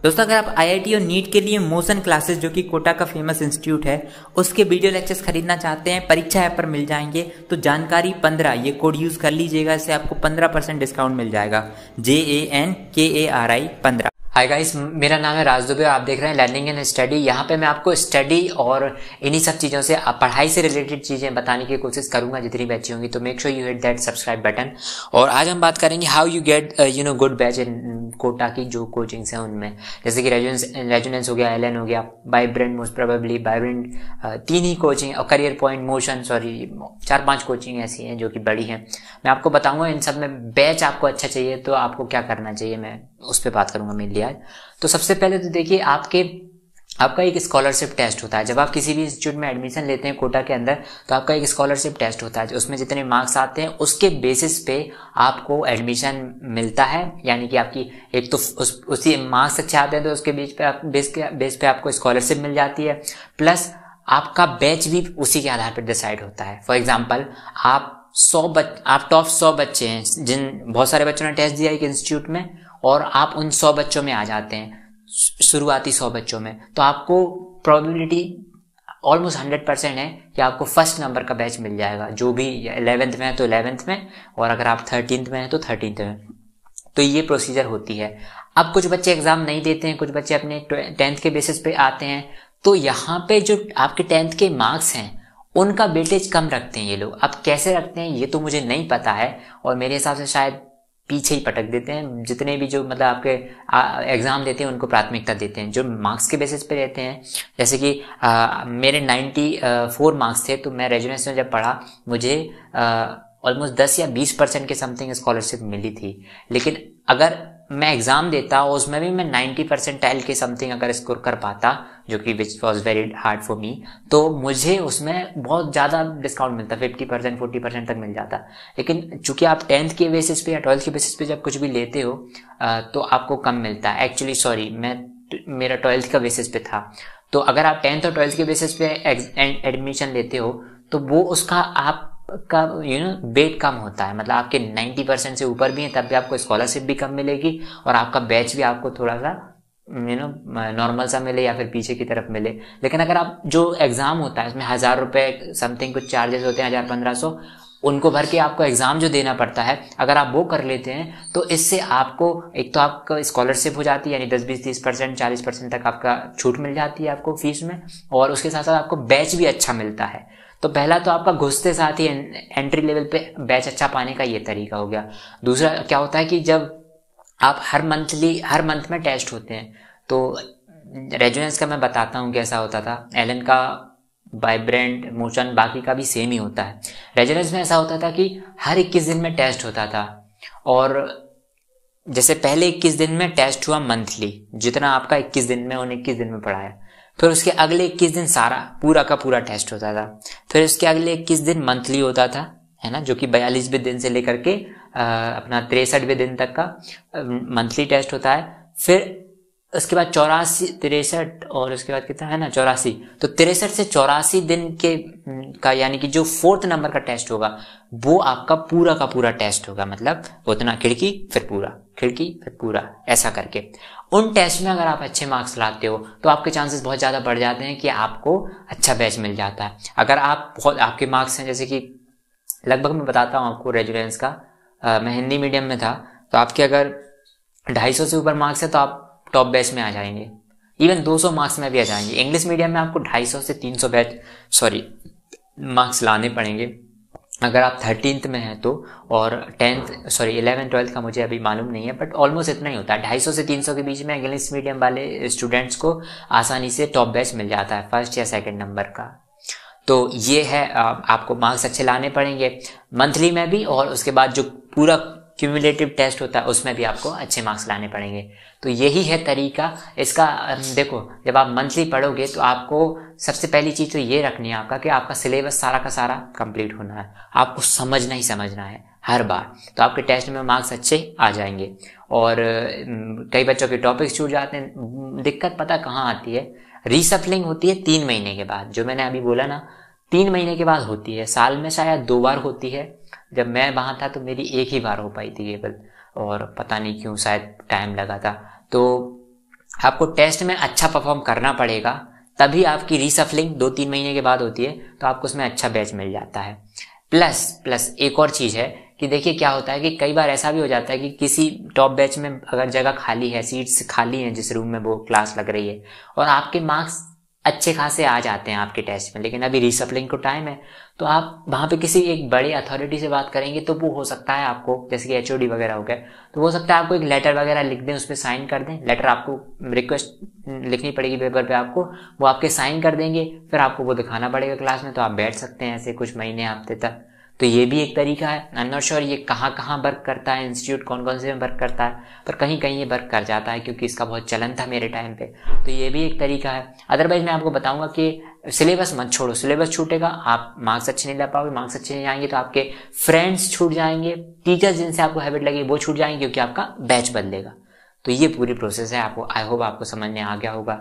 दोस्तों अगर आप आईआईटी और नीट के लिए मोशन क्लासेस जो कि कोटा का फेमस इंस्टीट्यूट है उसके वीडियो लेक्चर्स खरीदना चाहते हैं, परीक्षा ऐप पर मिल जाएंगे। तो जानकारी 15 ये कोड यूज़ कर लीजिएगा, इससे आपको 15% डिस्काउंट मिल जाएगा। JANKARI 15। हाय गाइस, मेरा नाम है राज दुबे और आप देख रहे हैं लर्निंग एंड स्टडी। यहाँ पे मैं आपको स्टडी और इन्हीं सब चीज़ों से पढ़ाई से रिलेटेड चीज़ें बताने की कोशिश करूंगा जितनी भी अच्छी होंगी। तो make sure you hit that subscribe button. और आज हम बात करेंगे how you get good batch in Kota की जो कोचिंग्स हैं उनमें, जैसे कि रेजोनेंस हो गया, एलन हो गया, वाइब्रेंट, मोस्ट प्रोबेबली वाइब्रेंट, 3 ही कोचिंग और करियर पॉइंट, मोशन, 4-5 कोचिंग ऐसी हैं जो कि बड़ी हैं। मैं आपको बताऊंगा इन सब में बैच आपको अच्छा चाहिए तो आपको क्या करना चाहिए, मैं उस पर बात करूंगा मेनली आज। तो सबसे पहले तो देखिए, आपका एक स्कॉलरशिप टेस्ट होता है। जब आप किसी भी इंस्टीट्यूट में एडमिशन लेते हैं कोटा के अंदर तो आपका एक स्कॉलरशिप टेस्ट होता है, उसमें जितने मार्क्स आते हैं उसके बेसिस पे आपको एडमिशन मिलता है। यानी कि आपकी एक तो उसी मार्क्स अच्छे आते हैं तो उसके बेस पे आपको स्कॉलरशिप मिल जाती है, प्लस आपका बैच भी उसी के आधार पर डिसाइड होता है। फॉर एग्जाम्पल, आप टॉप 100 बच्चे हैं, बहुत सारे बच्चों ने टेस्ट दिया एक इंस्टीट्यूट में और आप उन 100 बच्चों में आ जाते हैं, शुरुआती 100 बच्चों में, तो आपको प्रोबेबिलिटी ऑलमोस्ट 100% है कि आपको फर्स्ट नंबर का बैच मिल जाएगा। जो भी 11th में है तो 11th में, और अगर आप 13th में है तो 13th में। तो ये प्रोसीजर होती है। अब कुछ बच्चे एग्जाम नहीं देते हैं, कुछ बच्चे अपने 10th के बेसिस पे आते हैं, तो यहाँ पे जो आपके 10th के मार्क्स हैं उनका वेटेज कम रखते हैं ये लोग। अब कैसे रखते हैं ये तो मुझे नहीं पता है, और मेरे हिसाब से शायद पीछे ही पटक देते हैं। जितने भी जो मतलब आपके एग्जाम देते हैं उनको प्राथमिकता देते हैं, जो मार्क्स के बेसिस पे रहते हैं। जैसे कि मेरे 94 मार्क्स थे, तो मैं रेजुनेंस में जब पढ़ा मुझे ऑलमोस्ट 10 या 20% के समथिंग स्कॉलरशिप मिली थी। लेकिन अगर मैं एग्जाम देता और उसमें भी मैं 90% के समथिंग अगर स्कोर कर पाता, जो कि which was very hard for me, तो मुझे उसमें बहुत ज़्यादा डिस्काउंट मिलता, 50% 40% तक मिल जाता। लेकिन चूंकि आप 10th के बेसिस पे या 12th के बेसिस पे जब कुछ भी लेते हो तो आपको कम मिलता है। एक्चुअली मेरा 12th का बेसिस पे था, तो अगर आप 10th और 12th के बेसिस पे एडमिशन लेते हो तो वो उसका आपका वेट कम होता है। मतलब आपके 90% से ऊपर भी है तब भी आपको स्कॉलरशिप भी कम मिलेगी और आपका बैच भी आपको थोड़ा सा नॉर्मल सा मिले या फिर पीछे की तरफ मिले। लेकिन अगर आप जो एग्जाम होता है उसमें 1000 रुपये समथिंग कुछ चार्जेस होते हैं, 1500, उनको भर के आपको एग्जाम जो देना पड़ता है, अगर आप वो कर लेते हैं तो इससे आपको एक तो आपका स्कॉलरशिप हो जाती है, यानी 10, 20, 30%, 40% तक आपका छूट मिल जाती है आपको फीस में, और उसके साथ साथ आपको बैच भी अच्छा मिलता है। तो पहला तो आपका घुसते साथ ही एंट्री लेवल पे बैच अच्छा पाने का ये तरीका हो गया। दूसरा क्या होता है कि जब आप हर मंथ में टेस्ट होते हैं, तो रेजोनेंस का मैं बताता हूँ कैसा होता था, एलन का, वाइब्रेंट, मोशन, बाकी का भी सेम ही होता है। रेजोनेंस में ऐसा होता था कि हर 21 दिन में टेस्ट होता था, और जैसे पहले 21 दिन में टेस्ट हुआ मंथली, जितना आपका 21 दिन में उन 21 दिन में पढ़ाया, फिर उसके अगले 21 दिन सारा पूरा का पूरा टेस्ट होता था, फिर उसके अगले 21 दिन मंथली होता था, है ना, जो कि 42वें दिन से लेकर के अपना 63वें दिन तक का मंथली टेस्ट होता है। फिर उसके बाद 63 और उसके बाद कितना है ना 84, तो 63 से 84 दिन का यानी कि जो 4th नंबर का टेस्ट होगा वो आपका पूरा का पूरा टेस्ट होगा। मतलब उतना खिड़की फिर पूरा, खिड़की फिर पूरा, ऐसा करके उन टेस्ट में अगर आप अच्छे मार्क्स लाते हो तो आपके चांसेस बहुत ज़्यादा बढ़ जाते हैं कि आपको अच्छा बैच मिल जाता है। अगर आपके मार्क्स हैं, जैसे कि लगभग मैं बताता हूँ आपको रेजुनेंस का, मैं हिंदी मीडियम में था, तो आपके अगर 250 से ऊपर मार्क्स है तो आप टॉप बैच में आ जाएंगे, इवन 200 मार्क्स में भी आ जाएंगे। इंग्लिश मीडियम में आपको 250 से 300 मार्क्स लाने पड़ेंगे अगर आप 13th में हैं तो, और 11th 12th का मुझे अभी मालूम नहीं है, बट ऑलमोस्ट इतना ही होता है। 250 से 300 के बीच में इंग्लिश मीडियम वाले स्टूडेंट्स को आसानी से टॉप बैच मिल जाता है, 1st या 2nd नंबर का। तो ये है, आपको मार्क्स अच्छे लाने पड़ेंगे मंथली में भी, और उसके बाद जो पूरा क्यूमुलेटिव टेस्ट होता है उसमें भी आपको अच्छे मार्क्स लाने पड़ेंगे। तो यही है तरीका इसका। देखो, जब आप मंथली पढ़ोगे तो आपको सबसे पहली चीज़ तो ये रखनी है आपका कि आपका सिलेबस सारा का सारा कंप्लीट होना है, आपको समझना ही समझना है हर बार, तो आपके टेस्ट में मार्क्स अच्छे आ जाएंगे। और कई बच्चों के टॉपिक्स छूट जाते हैं। दिक्कत पता कहाँ आती है, रीसफलिंग होती है 3 महीने के बाद, जो मैंने अभी बोला ना 3 महीने के बाद होती है, साल में शायद 2 बार होती है। जब मैं वहाँ था तो मेरी 1 ही बार हो पाई थी केवल, और पता नहीं क्यों, शायद टाइम लगा था। तो आपको टेस्ट में अच्छा परफॉर्म करना पड़ेगा, तभी आपकी रीसफलिंग 2-3 महीने के बाद होती है, तो आपको उसमें अच्छा बैच मिल जाता है। प्लस एक और चीज़ है कि देखिए क्या होता है कि कई बार ऐसा भी हो जाता है कि किसी टॉप बैच में अगर जगह खाली है, सीट्स खाली हैं जिस रूम में वो क्लास लग रही है, और आपके मार्क्स अच्छे खासे आ जाते हैं आपके टेस्ट में, लेकिन अभी रीसफलिंग को टाइम है, तो आप वहाँ पे किसी एक बड़े अथॉरिटी से बात करेंगे तो वो हो सकता है आपको, जैसे कि HOD वगैरह हो गए, तो हो सकता है आपको एक लेटर वगैरह लिख दें, उस पर साइन कर दें। लेटर आपको रिक्वेस्ट लिखनी पड़ेगी पेपर पे आपको, वो आपके साइन कर देंगे, फिर आपको वो दिखाना पड़ेगा क्लास में, तो आप बैठ सकते हैं ऐसे कुछ महीने हफ्ते तक। तो ये भी एक तरीका है। आई एम नॉट श्योर ये कहाँ कहाँ वर्क करता है, इंस्टीट्यूट कौन कौन से में वर्क करता है, पर कहीं कहीं ये वर्क कर जाता है, क्योंकि इसका बहुत चलन था मेरे टाइम पे। तो ये भी एक तरीका है। अदरवाइज मैं आपको बताऊंगा कि सिलेबस मत छोड़ो, सिलेबस छूटेगा आप मार्क्स अच्छे नहीं ला पाओगे, मार्क्स अच्छे नहीं आएंगे तो आपके फ्रेंड्स छूट जाएंगे, टीचर्स जिनसे आपको हैबिट लगी वो छूट जाएंगे, क्योंकि आपका बैच बदलेगा। तो ये पूरी प्रोसेस है। आपको आई होप आपको समझ में आ गया होगा।